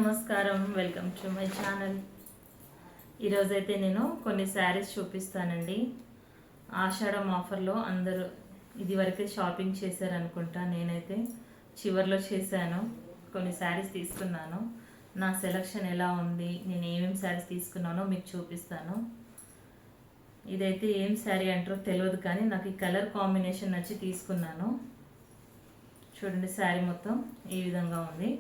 నమస్కారం, welcome to my channel. ఈరోజైతే నేను కొన్ని శారీస్ చూపిస్తానండి. ఆషాఢం ఆఫర్లో అందరూ ఇది వరకే షాపింగ్ చేశారనుకుంటా. నేనైతే చివర్లో చేశాను. కొన్ని శారీస్ తీసుకున్నాను. నా సెలక్షన్ ఎలా ఉంది, నేను ఏమేమి శారీస్ తీసుకున్నానో మీకు చూపిస్తాను. ఇదైతే ఏం శారీ అంటారో తెలియదు, కానీ నాకు ఈ కలర్ కాంబినేషన్ నచ్చి తీసుకున్నాను. చూడండి, శారీ మొత్తం ఈ విధంగా ఉంది.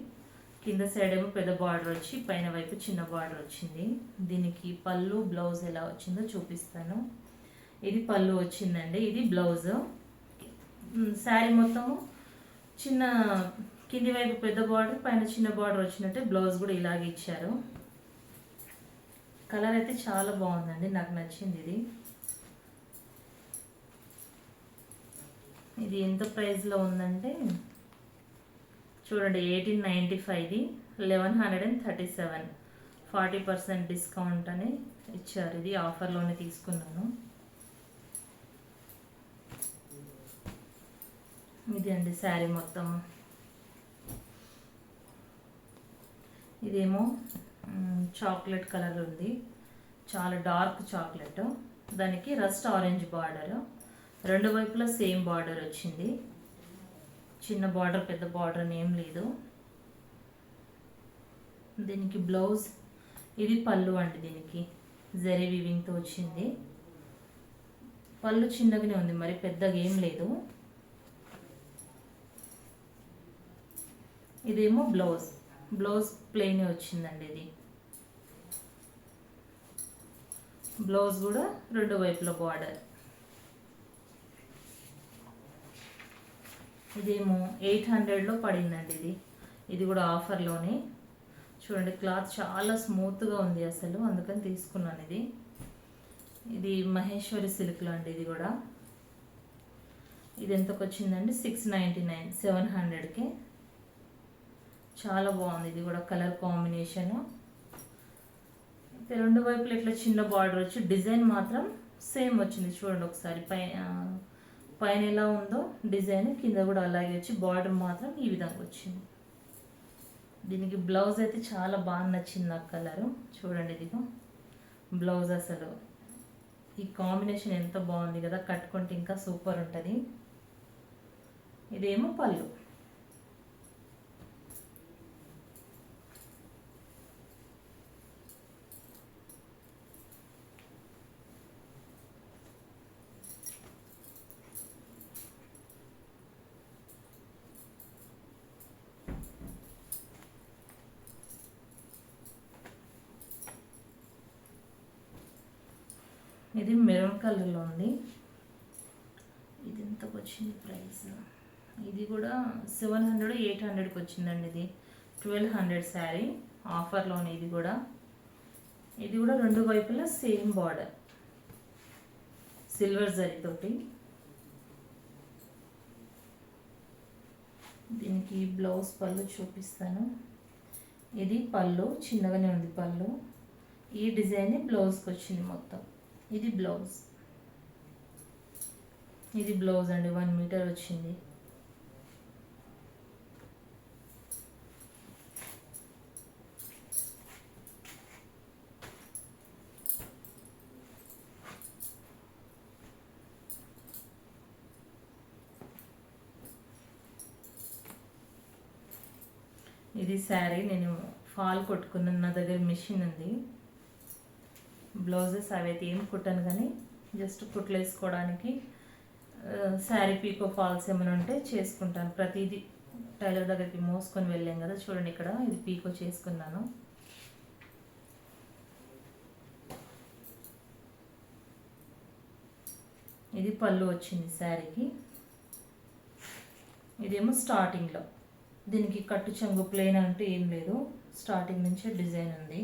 కింద సైడ్ ఏమో పెద్ద బార్డర్ వచ్చి పైన వైపు చిన్న బార్డర్ వచ్చింది. దీనికి పళ్ళు బ్లౌజ్ ఎలా వచ్చిందో చూపిస్తాను. ఇది పళ్ళు వచ్చిందండి, ఇది బ్లౌజ్. శారీ మొత్తము చిన్న కింది వైపు పెద్ద బార్డర్ పైన చిన్న బార్డర్ వచ్చినట్టే బ్లౌజ్ కూడా ఇలాగే ఇచ్చారు. కలర్ అయితే చాలా బాగుందండి, నాకు నచ్చింది ఇది. ఇది ఎంత ప్రైస్లో ఉందంటే చూడండి, 1895ది 1137, 40% డిస్కౌంట్ అని ఇచ్చారు. ఇది ఆఫర్లోనే తీసుకున్నాను. ఇది అండి శారీ మొత్తం. ఇదేమో చాక్లెట్ కలర్ ఉంది, చాలా డార్క్ చాక్లెట్. దానికి రస్ట్ ఆరెంజ్ బార్డర్, రెండు వైపులా సేమ్ బార్డర్ వచ్చింది. చిన్న బార్డర్ పెద్ద బార్డర్ అని ఏం లేదు. దీనికి బ్లౌజ్, ఇది పళ్ళు అండి. దీనికి జరీ వీవింగ్తో వచ్చింది. పళ్ళు చిన్నగానే ఉంది, మరి పెద్దగా ఏం లేదు. ఇదేమో బ్లౌజ్, బ్లౌజ్ ప్లెయిన్ వచ్చిందండి. ఇది బ్లౌజ్ కూడా రెండు వైపుల బార్డర్. ఇదేమో 800లో పడిందండి. ఇది కూడా ఆఫర్లోనే. చూడండి, క్లాత్ చాలా స్మూత్గా ఉంది అసలు, అందుకని తీసుకున్నాను. ఇది మహేశ్వరి సిల్క్లో అండి. ఇది కూడా ఇది ఎంతకు వచ్చిందండి? 699, 700కి. చాలా బాగుంది. ఇది కూడా కలర్ కాంబినేషను. రెండు వైపులు ఇట్లా చిన్న బార్డర్ వచ్చి డిజైన్ మాత్రం సేమ్ వచ్చింది. చూడండి ఒకసారి, పైన ఎలా ఉందో డిజైన్ కింద కూడా అలాగే వచ్చి బార్డర్ మాత్రం ఈ విధంగా వచ్చింది. దీనికి బ్లౌజ్ అయితే చాలా బాగా నచ్చింది నాకు కలరు. చూడండి, ఇదిగో బ్లౌజ్. అసలు ఈ కాంబినేషన్ ఎంత బాగుంది కదా, కట్టుకుంటే ఇంకా సూపర్ ఉంటుంది. ఇదేమో పళ్ళు. ఇది మెరూన్ కలర్లో ఉంది. ఇది ఎంతకు వచ్చింది ప్రైస్? ఇది కూడా 700, 800కి వచ్చిందండి. ఇది 1200 శారీ ఆఫర్లోనే. ఇది కూడా రెండు వైపులా సేమ్ బార్డర్, సిల్వర్ జరీతోటి. దీనికి బ్లౌజ్ పళ్ళు చూపిస్తాను. ఇది పళ్ళు చిన్నగానే ఉంది. పళ్ళు ఈ డిజైన్ బ్లౌజ్కి వచ్చింది మొత్తం. ఇది బ్లౌజ్. ఇది బ్లౌజ్ అండి, 1 మీటర్ వచ్చింది. ఇది శారీ నేను ఫాల్ కొట్టుకున్నాను. నా దగ్గర మిషన్ ఉంది. బ్లౌజెస్ అవి అయితే ఏం కుట్టాను, కానీ జస్ట్ కుట్లు వేసుకోవడానికి శారీ పీకో ఫాల్స్ ఏమైనా ఉంటే చేసుకుంటాను. ప్రతిదీ టైలర్ దగ్గరికి మోసుకొని వెళ్ళాం కదా. చూడండి, ఇక్కడ ఇది పీకో చేసుకున్నాను. ఇది పళ్ళు వచ్చింది శారీకి. ఇదేమో స్టార్టింగ్లో. దీనికి కట్టు చెంగు ప్లెయిన్ అంటే ఏం లేదు, స్టార్టింగ్ నుంచే డిజైన్ ఉంది.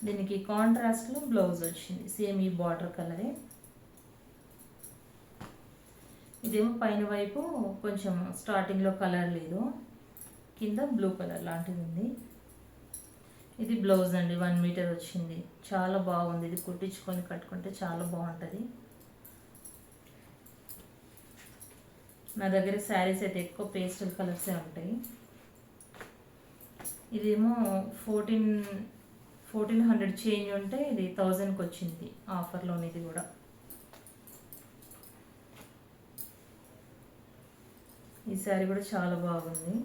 దీనికి కాంట్రాస్ట్లో బ్లౌజ్ వచ్చింది, సేమ్ ఈ బార్డర్ కలరే. ఇదేమో పైన వైపు కొంచెం స్టార్టింగ్లో కలర్ లేదు, కింద బ్లూ కలర్ లాంటిది ఉంది. ఇది బ్లౌజ్ అండి, 1 మీటర్ వచ్చింది. చాలా బాగుంది. ఇది కుట్టించుకొని కట్టుకుంటే చాలా బాగుంటుంది. నా దగ్గర శారీస్ అయితే ఎక్కువ పేస్టల్ కలర్సే ఉంటాయి. ఇదేమో 1400 చేంజ్ ఉంటే ఇది 1000కి వచ్చింది ఆఫర్లోని. ఇది కూడా ఈ శారీ కూడా చాలా బాగుంది.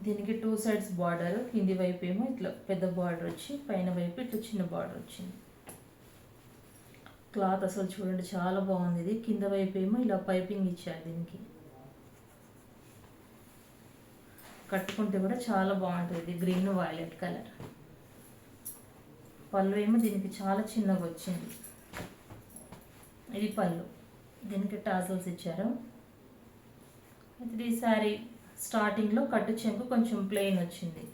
దీనికి 2 సైడ్స్ బార్డర్, కింది వైపు ఏమో ఇట్లా పెద్ద బార్డర్ వచ్చి పైన వైపు ఇట్లా చిన్న బార్డర్ వచ్చింది. క్లాత్ అసలు చూడండి చాలా బాగుంది. ఇది కింద వైపు ఏమో ఇలా పైపింగ్ ఇచ్చారు. దీనికి కట్టుకుంటే కూడా చాలా బాగుంటుంది. ఇది గ్రీన్ వైలెట్ కలర్. పళ్ళు ఏమో దీనికి చాలా చిన్నగా వచ్చింది. ఇది పళ్ళు, దీనికి టాజల్స్ ఇచ్చారు. అయితే ఈ శారీ స్టార్టింగ్లో కట్టు చెంగు కొంచెం ప్లెయిన్ వచ్చింది.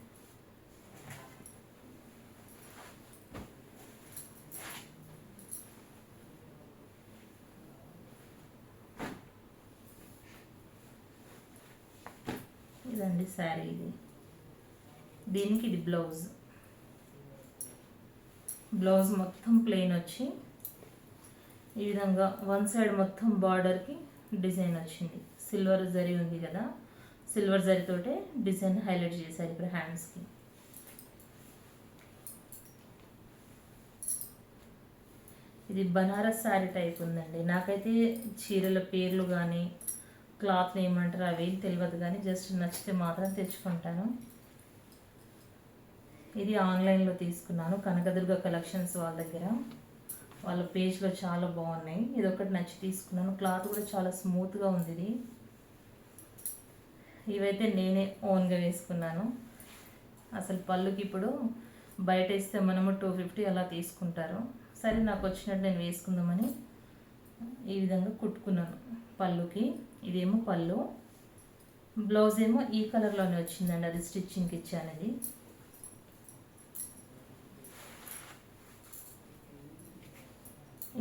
ఇదండి శారీ. దీనికి ఇది బ్లౌజ్ మొత్తం ప్లెయిన్ వచ్చి ఈ విధంగా వన్ సైడ్ మొత్తం బార్డర్కి డిజైన్ వచ్చింది. సిల్వర్ జరీ ఉంది కదా, సిల్వర్ జరీతోటే డిజైన్ హైలైట్ చేశారు ఇప్పుడు హ్యాండ్స్కి. ఇది బనారస్ శారీ టైప్ ఉందండి. నాకైతే చీరల పేర్లు కానీ క్లాత్ ఏమంటారు అవి తెలియదు, కానీ జస్ట్ నచ్చితే మాత్రం తెచ్చుకుంటాను. ఇది ఆన్లైన్లో తీసుకున్నాను కనకదుర్గ కలెక్షన్స్ వాళ్ళ దగ్గర. వాళ్ళ పేజ్లో చాలా బాగున్నాయి. ఇది ఒకటి నచ్చి తీసుకున్నాను. క్లాత్ కూడా చాలా స్మూత్గా ఉంది. ఇది ఇవైతే నేనే ఓన్గా వేసుకున్నాను. అసలు పళ్ళుకి ఇప్పుడు బయట ఇస్తే మనము 250 అలా తీసుకుంటారు. సరే నాకు వచ్చినట్టు నేను వేసుకుందామని ఈ విధంగా కుట్టుకున్నాను పళ్ళుకి. ఇదేమో పళ్ళు, బ్లౌజ్ ఏమో ఈ కలర్లోనే వచ్చిందండి. అది స్టిచ్చింగ్కి ఇచ్చాను.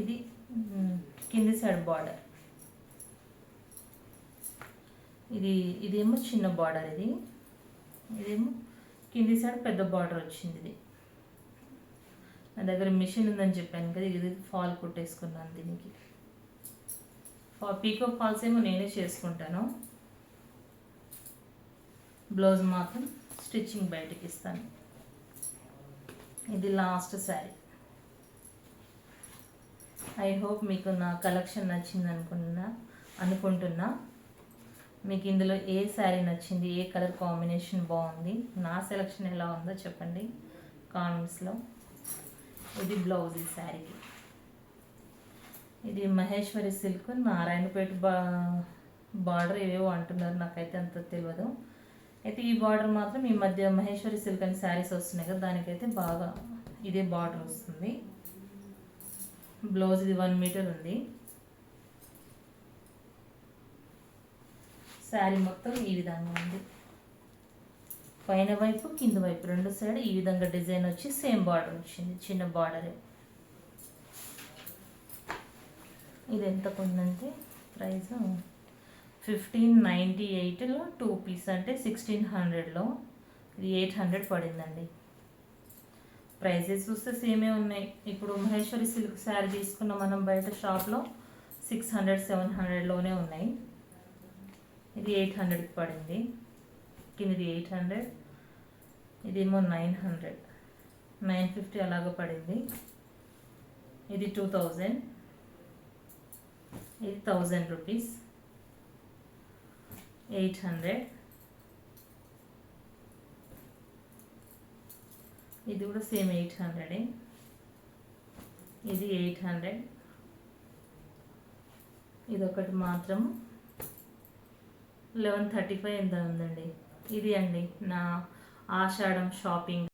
ఇది కింది సైడ్ బార్డర్. ఇదేమో చిన్న బార్డర్. ఇదేమో కింది సైడ్ పెద్ద బార్డర్ వచ్చింది. ఇది నా దగ్గర మిషన్ ఉందని చెప్పాను కదా, ఇది ఫాల్ కుట్టేసుకున్నాను. దీనికి పీకో ఫాల్స్ ఏమో నేనే చేసుకుంటాను. బ్లౌజ్ మాత్రం స్టిచ్చింగ్ బయటకి ఇస్తాను. ఇది లాస్ట్ శారీ. ఐ హోప్ మీకు నా కలెక్షన్ నచ్చింది అనుకుంటున్నా. మీకు ఇందులో ఏ శారీ నచ్చింది, ఏ కలర్ కాంబినేషన్ బాగుంది, నా సెలెక్షన్ ఎలా ఉందో చెప్పండి కామెంట్స్లో. ఇది బ్లౌజ్ ఈ శారీకి. ఇది మహేశ్వరి సిల్క్ నారాయణపేట బార్డర్ ఏవేవో అంటున్నారు, నాకైతే అంత తెలియదు. అయితే ఈ బార్డర్ మాత్రం ఈ మధ్య మహేశ్వరి సిల్క్ అని శారీస్ వస్తున్నాయి కదా, దానికైతే బాగా ఇదే బార్డర్ వస్తుంది. బ్లౌజ్ ఇది 1 మీటర్ ఉంది. శారీ మొత్తం ఈ విధంగా ఉంది. పైన వైపు కింద వైపు రెండు సైడ్ ఈ విధంగా డిజైన్ వచ్చి సేమ్ బార్డర్ వచ్చింది, చిన్న బార్డరే. ఇది ఎంత కొందంటే ప్రైస్ 1598లో 2 పీస్ అంటే 1600లో ఇది 800 పడిందండి. ప్రైజెస్ చూస్తే సేమే ఉన్నాయి. ఇప్పుడు మహేశ్వరి సిల్క్ శారీ తీసుకున్న మనం బయట షాప్లో 600-700లోనే ఉన్నాయి. ఇది 800కి పడింది. కిందది 800, ఇదేమో 950 అలాగ పడింది. ఇది 2000, ఇది 1000 రూపీస్, 800. ఇది కూడా సేమ్ 800. ఇది 800. ఇది ఒకటి మాత్రం 1135 ఎంత ఉందండి. ఇది అండి నా ఆషాఢం షాపింగ్.